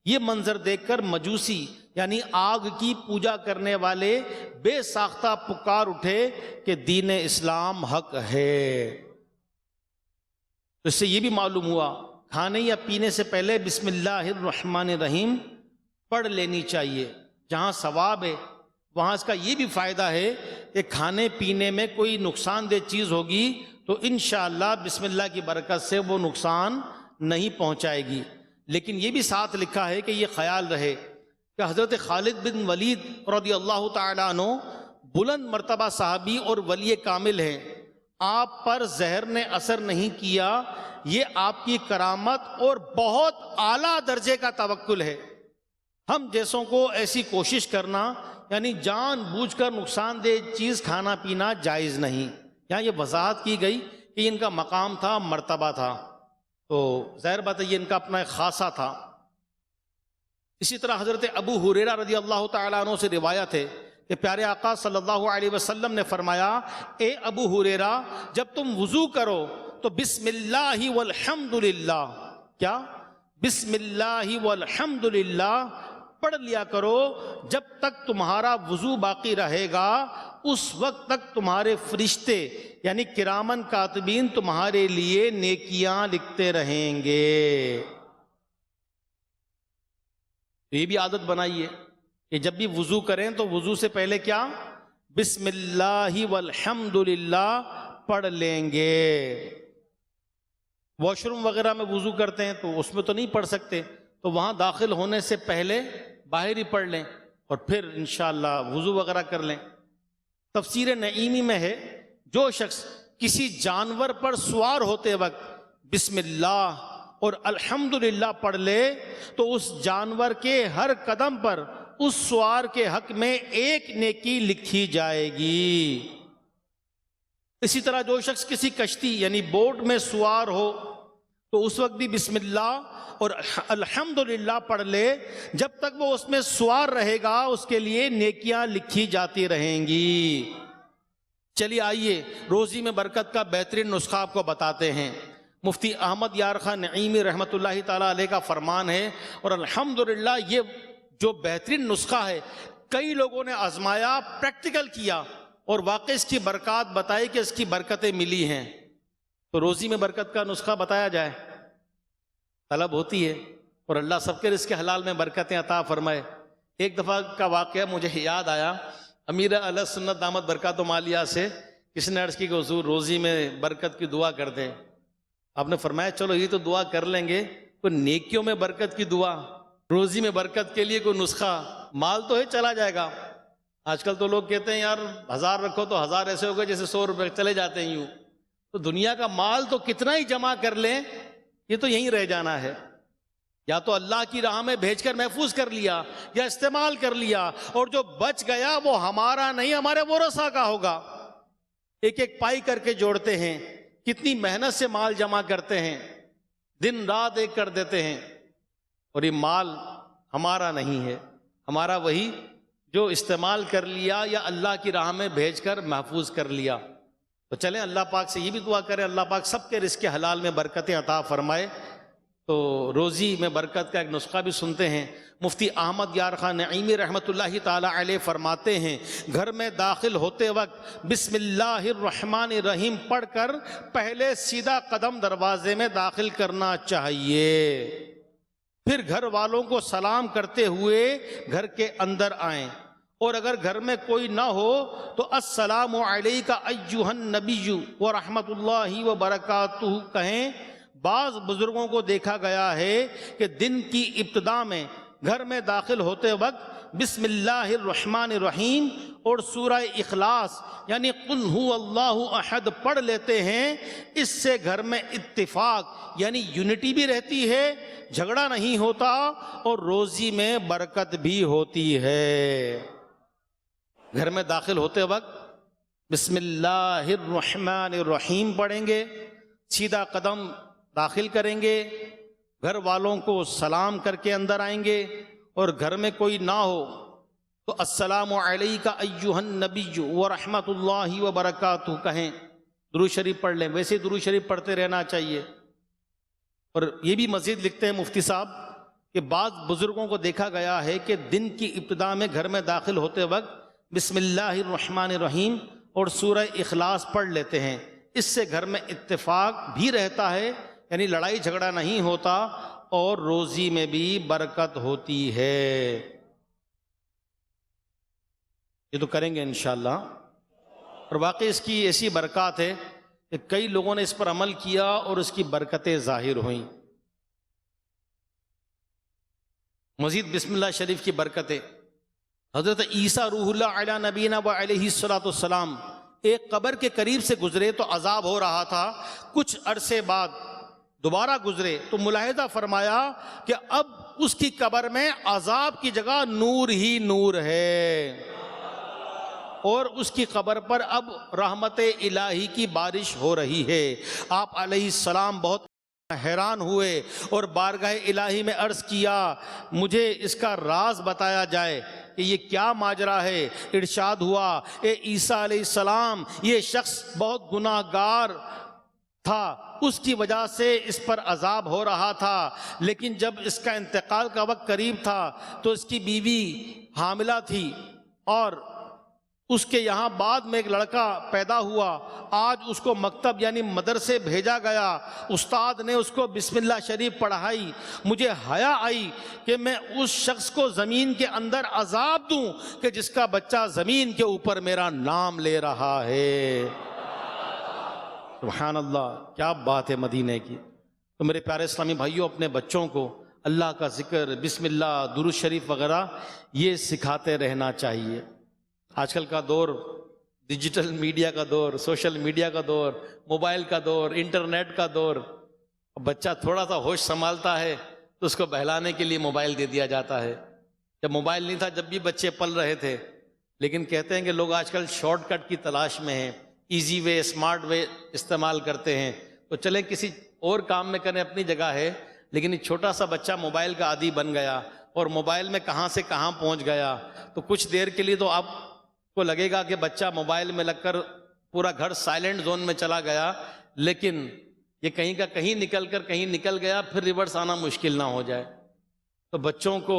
یہ منظر دیکھ کر مجوسی یعنی آگ کی پوجا کرنے والے بے ساختہ پکار اٹھے کہ دین اسلام حق ہے۔ تو اس سے یہ بھی معلوم ہوا کھانے یا پینے سے پہلے بسم اللہ الرحمن الرحیم پڑھ لینی چاہیے۔ جہاں ثواب ہے وہاں اس کا یہ بھی فائدہ ہے کہ کھانے پینے میں کوئی نقصان دہ چیز ہوگی تو انشاءاللہ بسم اللہ کی برکت سے وہ نقصان نہیں پہنچائے گی۔ لیکن یہ بھی ساتھ لکھا ہے کہ یہ خیال رہے کہ حضرت خالد بن ولید رضی اللہ تعالیٰ عنہ بلند مرتبہ صحابی اور ولی کامل ہیں، آپ پر زہر نے اثر نہیں کیا، یہ آپ کی کرامت اور بہت اعلیٰ درجے کا توکل ہے۔ ہم جیسوں کو ایسی کوشش کرنا یعنی جان بوجھ کر نقصان دہ چیز کھانا پینا جائز نہیں۔ یہاں یہ وضاحت کی گئی کہ ان کا مقام تھا، مرتبہ تھا، تو ظاہر بات ہے یہ ان کا اپنا ایک خاصہ تھا۔ اسی طرح حضرت ابو ہریرہ رضی اللہ تعالیٰ عنہ سے روایت ہے کہ پیارے آقا صلی اللہ علیہ وسلم نے فرمایا، اے ابو ہریرہ جب تم وضو کرو تو بسم اللہ والحمد للہ، کیا بسم اللہ والحمد للہ پڑھ لیا کرو جب تک تمہارا وضو باقی رہے گا، اس وقت تک تمہارے فرشتے یعنی کرامن کاتبین تمہارے لیے نیکیاں لکھتے رہیں گے۔ یہ بھی عادت بنائیے کہ جب بھی وضو کریں تو وضو سے پہلے کیا؟ بسم اللہ والحمد للہ پڑھ لیں گے۔ واش روم وغیرہ میں وضو کرتے ہیں تو اس میں تو نہیں پڑھ سکتے، تو وہاں داخل ہونے سے پہلے باہر ہی پڑھ لیں اور پھر انشاءاللہ وضو وغیرہ کر لیں۔ تفسیر نعیمی میں ہے جو شخص کسی جانور پر سوار ہوتے وقت بسم اللہ اور الحمدللہ پڑھ لے تو اس جانور کے ہر قدم پر اس سوار کے حق میں ایک نیکی لکھی جائے گی۔ اسی طرح جو شخص کسی کشتی یعنی بوٹ میں سوار ہو تو اس وقت بھی بسم اللہ اور الحمدللہ پڑھ لے، جب تک وہ اس میں سوار رہے گا اس کے لیے نیکیاں لکھی جاتی رہیں گی۔ چلیے آئیے روزی میں برکت کا بہترین نسخہ آپ کو بتاتے ہیں۔ مفتی احمد یار خان نعیمی رحمۃ اللہ تعالیٰ علیہ کا فرمان ہے، اور الحمدللہ یہ جو بہترین نسخہ ہے کئی لوگوں نے آزمایا، پریکٹیکل کیا اور واقعی اس کی برکات بتائی کہ اس کی برکتیں ملی ہیں۔ تو روزی میں برکت کا نسخہ بتایا جائے، طلب ہوتی ہے، اور اللہ سب کے رزق حلال میں برکتیں عطا فرمائے۔ ایک دفعہ کا واقعہ مجھے یاد آیا، امیر اہل سنت دامت برکاتہم عالیہ سے کسی نے عرض کی کہ حضور روزی میں برکت کی دعا کر دیں۔ آپ نے فرمایا چلو یہ تو دعا کر لیں گے، کوئی نیکیوں میں برکت کی دعا، روزی میں برکت کے لیے کوئی نسخہ؟ مال تو ہے چلا جائے گا۔ آج کل تو لوگ کہتے ہیں یار 1000 رکھو تو 1000 ایسے ہو گئے جیسے 100 روپے چلے جاتے ہیں یوں۔ تو دنیا کا مال تو کتنا ہی جمع کر لیں یہ تو یہیں رہ جانا ہے، یا تو اللہ کی راہ میں بھیج کر محفوظ کر لیا یا استعمال کر لیا، اور جو بچ گیا وہ ہمارا نہیں ہمارے ورثاء کا ہوگا۔ ایک ایک پائی کر کے جوڑتے ہیں، کتنی محنت سے مال جمع کرتے ہیں، دن رات ایک کر دیتے ہیں، اور یہ مال ہمارا نہیں ہے، ہمارا وہی جو استعمال کر لیا یا اللہ کی راہ میں بھیج کر محفوظ کر لیا۔ تو چلیں اللہ پاک سے یہ بھی دعا کریں اللہ پاک سب کے رزق حلال میں برکتیں عطا فرمائے۔ تو روزی میں برکت کا ایک نسخہ بھی سنتے ہیں۔ مفتی احمد یار خان نعیمی رحمۃ اللہ تعالی علیہ فرماتے ہیں گھر میں داخل ہوتے وقت بسم اللہ الرحمن الرحیم پڑھ کر پہلے سیدھا قدم دروازے میں داخل کرنا چاہیے، پھر گھر والوں کو سلام کرتے ہوئے گھر کے اندر آئیں، اور اگر گھر میں کوئی نہ ہو تو السلام علیک ایھا النبی ورحمۃ اللہ وبرکاتہ کہیں۔ بعض بزرگوں کو دیکھا گیا ہے کہ دن کی ابتدا میں گھر میں داخل ہوتے وقت بسم اللہ الرحمن الرحیم اور سورہ اخلاص یعنی قل ھو اللہ احد پڑھ لیتے ہیں۔ اس سے گھر میں اتفاق یعنی یونٹی بھی رہتی ہے، جھگڑا نہیں ہوتا، اور روزی میں برکت بھی ہوتی ہے۔ گھر میں داخل ہوتے وقت بسم اللہ الرحمن الرحیم پڑھیں گے، سیدھا قدم داخل کریں گے، گھر والوں کو سلام کر کے اندر آئیں گے، اور گھر میں کوئی نہ ہو تو السلام علیک ایھا النبی ورحمۃ اللہ وبرکاتہ کہیں، درود شریف پڑھ لیں۔ ویسے درود شریف پڑھتے رہنا چاہیے۔ اور یہ بھی مزید لکھتے ہیں مفتی صاحب کہ بعض بزرگوں کو دیکھا گیا ہے کہ دن کی ابتدا میں گھر میں داخل ہوتے وقت بسم اللہ الرحمن الرحیم اور سورہ اخلاص پڑھ لیتے ہیں۔ اس سے گھر میں اتفاق بھی رہتا ہے، یعنی لڑائی جھگڑا نہیں ہوتا، اور روزی میں بھی برکت ہوتی ہے۔ یہ تو کریں گے انشاءاللہ، اور واقعی اس کی ایسی برکات ہے کہ کئی لوگوں نے اس پر عمل کیا اور اس کی برکتیں ظاہر ہوئیں۔ مزید بسم اللہ شریف کی برکتیں، حضرت عیسیٰ روح اللہ علی نبینا و علیہ الصلوۃ والسلام ایک قبر کے قریب سے گزرے تو عذاب ہو رہا تھا، کچھ عرصے بعد دوبارہ گزرے تو ملاحظہ فرمایا کہ اب اس کی قبر میں عذاب کی جگہ نور ہی نور ہے، اور اس کی قبر پر اب رحمت الہی کی بارش ہو رہی ہے۔ آپ علیہ السلام بہت حیران ہوئے اور بارگاہ الہی میں عرض کیا مجھے اس کا راز بتایا جائے کہ یہ کیا ماجرا ہے۔ ارشاد ہوا اے عیسیٰ علیہ السلام یہ شخص بہت گناہ گار تھا اس کی وجہ سے اس پر عذاب ہو رہا تھا، لیکن جب اس کا انتقال کا وقت قریب تھا تو اس کی بیوی حاملہ تھی اور اس کے یہاں بعد میں ایک لڑکا پیدا ہوا۔ آج اس کو مکتب یعنی مدرسے بھیجا گیا، استاد نے اس کو بسم اللہ شریف پڑھائی۔ مجھے حیا آئی کہ میں اس شخص کو زمین کے اندر عذاب دوں کہ جس کا بچہ زمین کے اوپر میرا نام لے رہا ہے۔ سبحان اللہ، کیا بات ہے مدینے کی۔ تو میرے پیارے اسلامی بھائیوں، اپنے بچوں کو اللہ کا ذکر، بسم اللہ، درود شریف وغیرہ یہ سکھاتے رہنا چاہیے۔ آج کل کا دور ڈیجیٹل میڈیا کا دور، سوشل میڈیا کا دور، موبائل کا دور، انٹرنیٹ کا دور۔ بچہ تھوڑا سا ہوش سنبھالتا ہے تو اس کو بہلانے کے لیے موبائل دے دیا جاتا ہے۔ جب موبائل نہیں تھا، جب بھی بچے پل رہے تھے، لیکن کہتے ہیں کہ لوگ آج کل شارٹ کٹ کی تلاش میں ہیں، ایزی وے، اسمارٹ وے استعمال کرتے ہیں۔ تو چلیں کسی اور کام میں کریں، اپنی جگہ ہے، لیکن ایک چھوٹا سا بچہ موبائل کا عادی بن گیا اور موبائل میں کہاں سے کہاں پہنچ گیا۔ تو کچھ دیر کے لیے تو آپ کو لگے گا کہ بچہ موبائل میں لگ کر پورا گھر سائلنٹ زون میں چلا گیا، لیکن یہ کہیں کا کہیں نکل کر کہیں نکل گیا، پھر ریورس آنا مشکل نہ ہو جائے۔ تو بچوں کو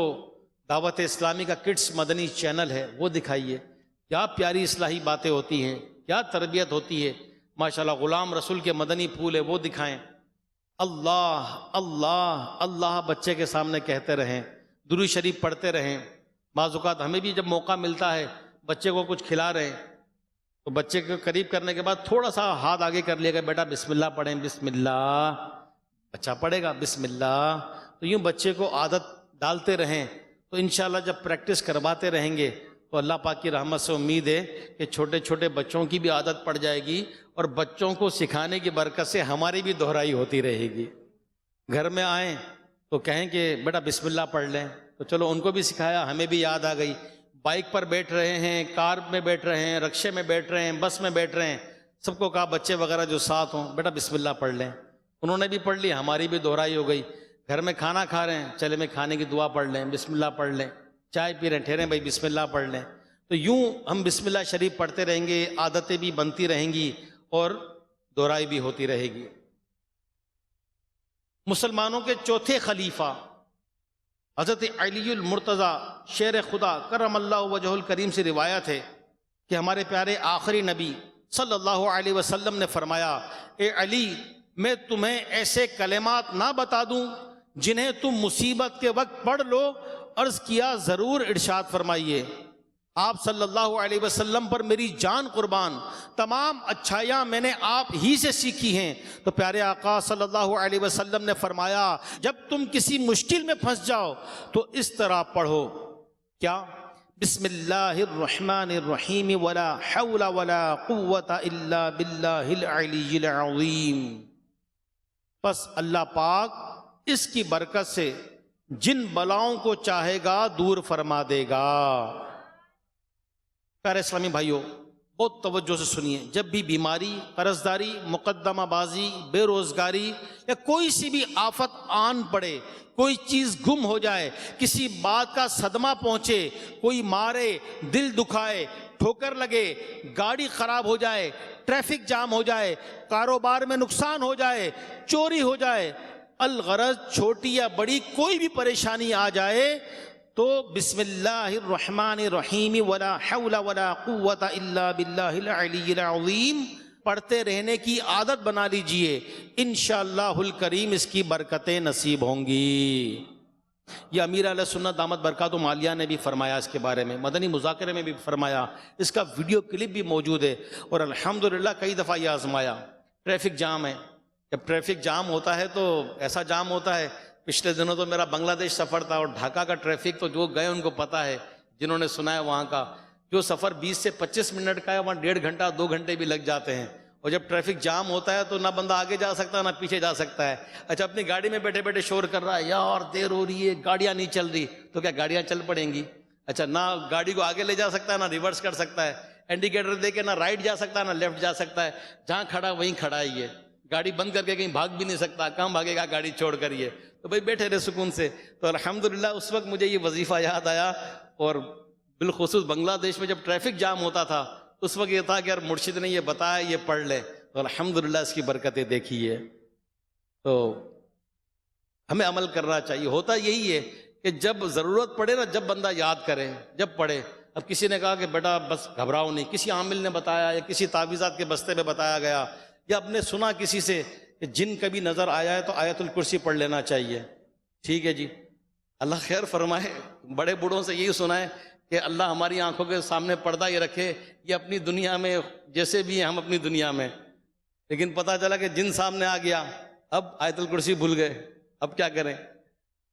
دعوت اسلامی کا کڈس مدنی چینل ہے، وہ دکھائیے۔ کیا پیاری اصلاحی باتیں ہوتی ہیں، کیا تربیت ہوتی ہے، ماشاءاللہ۔ غلام رسول کے مدنی پھول ہے، وہ دکھائیں۔ اللہ اللہ اللہ بچے کے سامنے کہتے رہیں، درود شریف پڑھتے رہیں۔ بعض اوقات ہمیں بھی جب موقع ملتا ہے، بچے کو کچھ کھلا رہے ہیں تو بچے کو قریب کرنے کے بعد تھوڑا سا ہاتھ آگے کر لیا گا، بیٹا بسم اللہ پڑھیں، بسم اللہ۔ بچہ پڑھے گا بسم اللہ۔ تو یوں بچے کو عادت ڈالتے رہیں، تو انشاءاللہ جب پریکٹس کرواتے رہیں گے تو اللہ پاک کی رحمت سے امید ہے کہ چھوٹے چھوٹے بچوں کی بھی عادت پڑ جائے گی، اور بچوں کو سکھانے کی برکت سے ہماری بھی دہرائی ہوتی رہے گی۔ گھر میں آئیں تو کہیں کہ بیٹا بسم اللہ پڑھ لیں، تو چلو ان کو بھی سکھایا، ہمیں بھی یاد آ گئی۔ بائک پر بیٹھ رہے ہیں، کار میں بیٹھ رہے ہیں، رکشے میں بیٹھ رہے ہیں، بس میں بیٹھ رہے ہیں، سب کو کہا بچے وغیرہ جو ساتھ ہوں، بیٹا بسم اللہ پڑھ لیں۔ انہوں نے بھی پڑھ لی، ہماری بھی دہرائی ہو گئی۔ گھر میں کھانا کھا رہے ہیں، چلے میں کھانے کی دعا پڑھ لیں، بسم اللہ پڑھ لیں۔ چائے پی رہے ہیں، ٹھہریں بھائی بسم اللہ پڑھ لیں۔ تو یوں ہم بسم اللہ شریف پڑھتے رہیں گے، عادتیں بھی بنتی رہیں گی اور دہرائی بھی ہوتی رہے گی۔ مسلمانوں کے چوتھے خلیفہ حضرت علی المرتضیٰ شیر خدا کرم اللہ وجہ الکریم سے روایت ہے کہ ہمارے پیارے آخری نبی صلی اللہ علیہ وسلم نے فرمایا، اے علی، میں تمہیں ایسے کلمات نہ بتا دوں جنہیں تم مصیبت کے وقت پڑھ لو؟ عرض کیا ضرور، ارشاد فرمائیے۔ آپ صلی اللہ علیہ وسلم پر میری جان قربان، تمام اچھائیاں میں نے آپ ہی سے سیکھی ہیں۔ تو پیارے آقا صلی اللہ علیہ وسلم نے فرمایا، جب تم کسی مشکل میں پھنس جاؤ تو اس طرح پڑھو، کیا؟ بسم اللہ الرحمن الرحیم ولا حول ولا قوة الا باللہ العلی العظیم۔ پس اللہ پاک اس کی برکت سے جن بلاؤں کو چاہے گا دور فرما دے گا۔ پیارے اسلامی بھائیوں، بہت توجہ سے سنیے، جب بھی بیماری، قرضداری، مقدمہ بازی، بے روزگاری یا کوئی سی بھی آفت آن پڑے، کوئی چیز گم ہو جائے، کسی بات کا صدمہ پہنچے، کوئی مارے، دل دکھائے، ٹھوکر لگے، گاڑی خراب ہو جائے، ٹریفک جام ہو جائے، کاروبار میں نقصان ہو جائے، چوری ہو جائے، الغرض چھوٹی یا بڑی کوئی بھی پریشانی آ جائے، تو بسم اللہ الرحمن الرحیم ولا حول ولا قوة الا باللہ العلی العظیم پڑھتے رہنے کی عادت بنا لیجئے، انشاءاللہ الکریم اس کی برکتیں نصیب ہوں گی۔ یہ امیر علیہ سنت دامت برکاتہم عالیہ نے بھی فرمایا، اس کے بارے میں مدنی مذاکرے میں بھی فرمایا، اس کا ویڈیو کلپ بھی موجود ہے، اور الحمدللہ کئی دفعہ یہ آزمایا۔ ٹریفک جام ہے، جب ٹریفک جام ہوتا ہے تو ایسا جام ہوتا ہے، پچھلے دنوں تو میرا بنگلہ دیش سفر تھا، اور ڈھاکہ کا ٹریفک تو جو گئے ان کو پتہ ہے، جنہوں نے سنا ہے وہاں کا، جو سفر 20 سے 25 منٹ کا ہے وہاں 1.5 گھنٹہ 2 گھنٹے بھی لگ جاتے ہیں، اور جب ٹریفک جام ہوتا ہے تو نہ بندہ آگے جا سکتا ہے نہ پیچھے جا سکتا ہے۔ اچھا، اپنی گاڑی میں بیٹھے بیٹھے شور کر رہا ہے، یار دیر ہو رہی ہے، گاڑیاں نہیں چل رہی، تو کیا گاڑیاں چل پڑیں گی؟ اچھا، نہ گاڑی کو آگے لے جا سکتا ہے نہ ریورس کر سکتا ہے، انڈیکیٹر دے کے نہ رائٹ جا سکتا ہے نہ لیفٹ جا سکتا ہے، جہاں کھڑا وہیں کھڑا ہی ہے، گاڑی بند کر کے کہیں بھاگ بھی نہیں سکتا، کہاں بھاگے گا گاڑی چھوڑ کر؟ یہ تو بھائی بیٹھے رہے سکون سے۔ تو الحمدللہ اس وقت مجھے یہ وظیفہ یاد آیا، اور بالخصوص بنگلہ دیش میں جب ٹریفک جام ہوتا تھا اس وقت یہ تھا کہ یار مرشد نے یہ بتایا، یہ پڑھ لے۔ تو الحمدللہ اس کی برکتیں دیکھی ہے. تو ہمیں عمل کرنا چاہیے. ہوتا یہی ہے کہ جب ضرورت پڑے نا، جب بندہ یاد کرے، جب پڑھے. اب کسی نے کہا کہ بیٹا بس گھبراؤ نہیں، کسی عامل نے بتایا یا کسی تعویذات کے بستے میں بتایا گیا، یا اپ نے سنا کسی سے کہ جن کبھی نظر آیا ہے تو آیت الکرسی پڑھ لینا چاہیے. ٹھیک ہے جی، اللہ خیر فرمائے. بڑے بوڑھوں سے یہی سنا ہے کہ اللہ ہماری آنکھوں کے سامنے پردہ یہ رکھے، یہ اپنی دنیا میں جیسے بھی ہیں ہم اپنی دنیا میں. لیکن پتہ چلا کہ جن سامنے آ گیا، اب آیت الکرسی بھول گئے، اب کیا کریں؟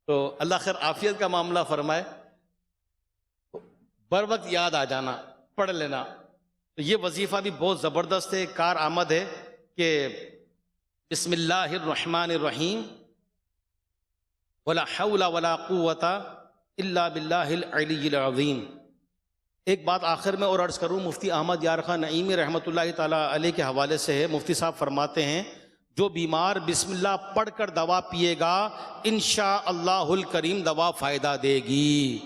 تو اللہ خیر عافیت کا معاملہ فرمائے. بر وقت یاد آ جانا، پڑھ لینا. تو یہ وظیفہ بھی بہت زبردست ہے، کارآمد ہے کہ بسم اللہ الرحمن الرحیم ولا حول ولا قوت الا باللہ العلی العظیم. ایک بات آخر میں اور عرض کروں، مفتی احمد یار خان نعیمی رحمۃ اللہ تعالیٰ علیہ کے حوالے سے ہے. مفتی صاحب فرماتے ہیں جو بیمار بسم اللہ پڑھ کر دوا پیے گا انشاءاللہ الکریم دوا فائدہ دے گی.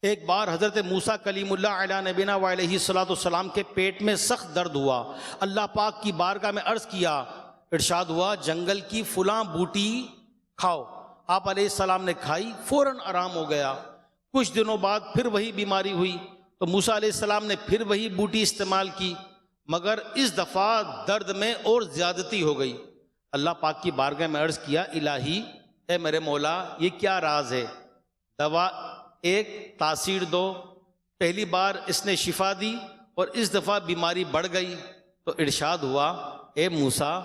ایک بار حضرت موسیٰ کلیم اللہ علیہ نبینا و علیہ السلام کے پیٹ میں سخت درد ہوا. اللہ پاک کی بارگاہ میں عرض کیا، ارشاد ہوا جنگل کی فلاں بوٹی کھاؤ. آپ علیہ السلام نے کھائی، فوراً آرام ہو گیا. کچھ دنوں بعد پھر وہی بیماری ہوئی تو موسیٰ علیہ السلام نے پھر وہی بوٹی استعمال کی، مگر اس دفعہ درد میں اور زیادتی ہو گئی. اللہ پاک کی بارگاہ میں عرض کیا، الہی اے میرے مولا یہ کیا راز ہے؟ دوا ایک تاثیر دو. پہلی بار اس نے شفا دی اور اس دفعہ بیماری بڑھ گئی. تو ارشاد ہوا، اے موسیٰ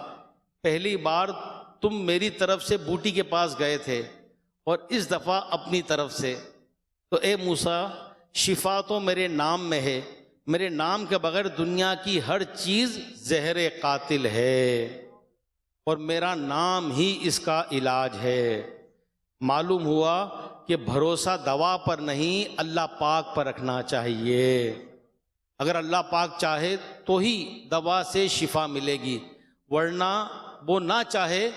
پہلی بار تم میری طرف سے بوٹی کے پاس گئے تھے اور اس دفعہ اپنی طرف سے. تو اے موسیٰ شفا تو میرے نام میں ہے، میرے نام کے بغیر دنیا کی ہر چیز زہر قاتل ہے اور میرا نام ہی اس کا علاج ہے. معلوم ہوا کہ بھروسہ دوا پر نہیں اللہ پاک پر رکھنا چاہیے. اگر اللہ پاک چاہے تو ہی دوا سے شفا ملے گی، ورنہ وہ نہ چاہے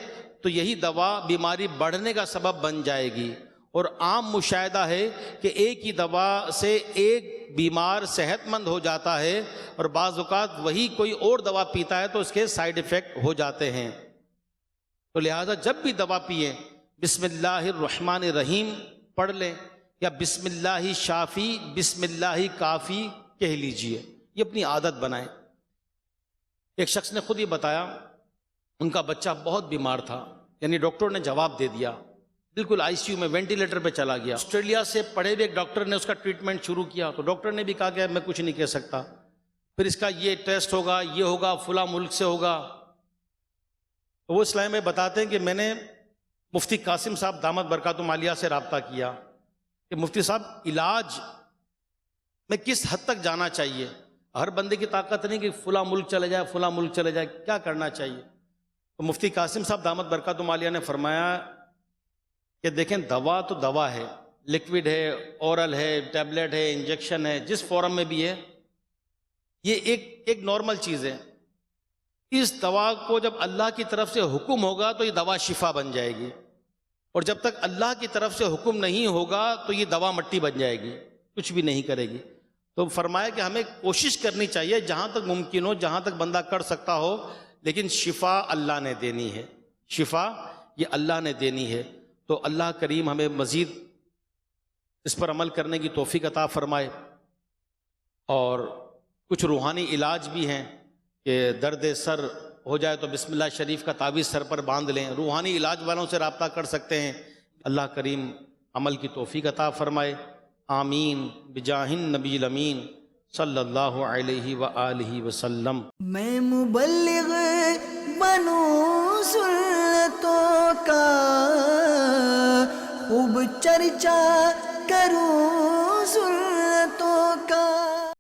تو یہی دوا بیماری بڑھنے کا سبب بن جائے گی. اور عام مشاہدہ ہے کہ ایک ہی دوا سے ایک بیمار صحت مند ہو جاتا ہے اور بعض اوقات وہی کوئی اور دوا پیتا ہے تو اس کے سائیڈ ایفیکٹ ہو جاتے ہیں. تو لہٰذا جب بھی دوا پئیں بسم اللہ الرحمن الرحیم پڑھ لیں، یا بسم اللہ شافی بسم اللہ کافی کہہ لیجئے. یہ اپنی عادت بنائیں. ایک شخص نے خود یہ بتایا ان کا بچہ بہت بیمار تھا، یعنی ڈاکٹر نے جواب دے دیا، بالکل آئی سی یو میں وینٹیلیٹر پہ چلا گیا. آسٹریلیا سے پڑھے ہوئے ایک ڈاکٹر نے اس کا ٹریٹمنٹ شروع کیا تو ڈاکٹر نے بھی کہا کہ میں کچھ نہیں کہہ سکتا، پھر اس کا یہ ٹیسٹ ہوگا، یہ ہوگا، فلاں ملک سے ہوگا. تو وہ اسلام میں بتاتے ہیں کہ میں نے مفتی قاسم صاحب دامت برکاتہم عالیہ سے رابطہ کیا کہ مفتی صاحب علاج میں کس حد تک جانا چاہیے؟ ہر بندے کی طاقت نہیں کہ فلاں ملک چلے جائے، فلاں ملک چلے جائے، کیا کرنا چاہیے؟ تو مفتی قاسم صاحب دامت برکاتہم عالیہ نے فرمایا کہ دیکھیں دوا تو دوا ہے، لکوڈ ہے، اورل ہے، ٹیبلٹ ہے، انجیکشن ہے، جس فارم میں بھی ہے، یہ ایک نارمل چیز ہے. اس دوا کو جب اللہ کی طرف سے حکم ہوگا تو یہ دوا شفا بن جائے گی، اور جب تک اللہ کی طرف سے حکم نہیں ہوگا تو یہ دوا مٹی بن جائے گی، کچھ بھی نہیں کرے گی. تو فرمایا کہ ہمیں کوشش کرنی چاہیے جہاں تک ممکن ہو، جہاں تک بندہ کر سکتا ہو، لیکن شفا اللہ نے دینی ہے، شفا یہ اللہ نے دینی ہے. تو اللہ کریم ہمیں مزید اس پر عمل کرنے کی توفیق عطا فرمائے. اور کچھ روحانی علاج بھی ہیں کہ درد سر ہو جائے تو بسم اللہ شریف کا تعویذ سر پر باندھ لیں. روحانی علاج والوں سے رابطہ کر سکتے ہیں. اللہ کریم عمل کی توفیق عطا فرمائے. آمین بجاہ النبی الامین صلی اللہ علیہ وآلہ وسلم. میں مبلغ بنوں سنتوں کا خوب چرچا کروں